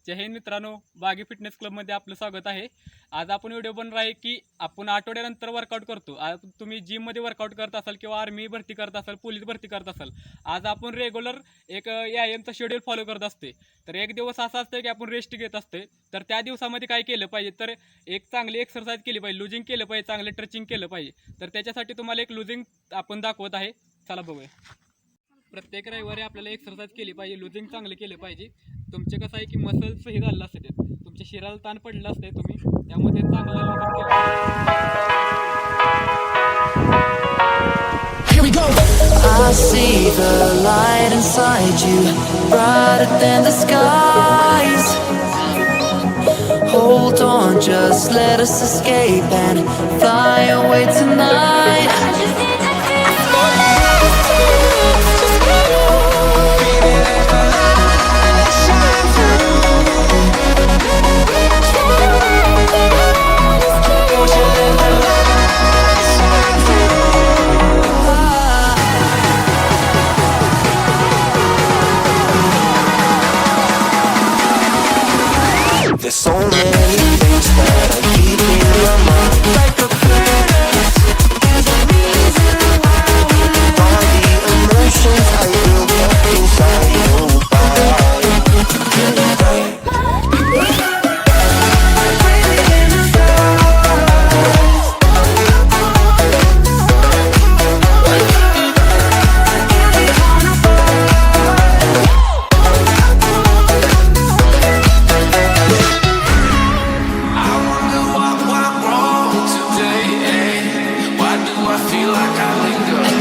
जय हिंद मित्रांनो, बागी फिटनेस क्लबमध्ये आपलं स्वागत आहे। आज आपण व्हिडिओ बनवणार आहे की आपण आठवड्यानंतर वर्कआउट करतो। आज तुम्ही जिममध्ये वर्कआउट करत असाल किंवा आर्मी भरती करत असाल, पोलीस भरती करत असाल, आज आपण रेग्युलर एक व्यायामचा शेड्यूल फॉलो करत असते। तर एक दिवस असा असतं की आपण रेस्ट घेत असते, तर त्या दिवसामध्ये काय केलं पाहिजे, तर एक चांगली एक्सरसाइज केली पाहिजे, लुजिंग केलं पाहिजे, चांगलं स्ट्रेचिंग केलं पाहिजे। तर त्याच्यासाठी तुम्हाला एक लुजिंग आपण दाखवत आहे, चला बघूया। प्रत्येक रविवारी आपल्याला एक्सरसाइज केली पाहिजे, लुजिंग चांगले केले पाहिजे। तुमचे कसं आहे की मसल्स हे झालेलं असते, तुमच्या शरीराला ताण पडलं असते, तुम्ही त्यामध्ये चांगलं लुजिंग केलं I see the light inside you, brighter than the skies. Hold on, just let us escape and fly away tonight. There's so many things that I keep in my mind, like a curse. All the emotions I built up inside your body.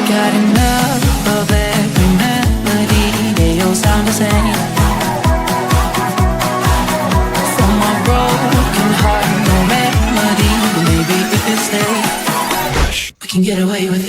Got enough of every melody, they all sound the same. From my broken heart, no remedy. Maybe if it stays, we can get away with it.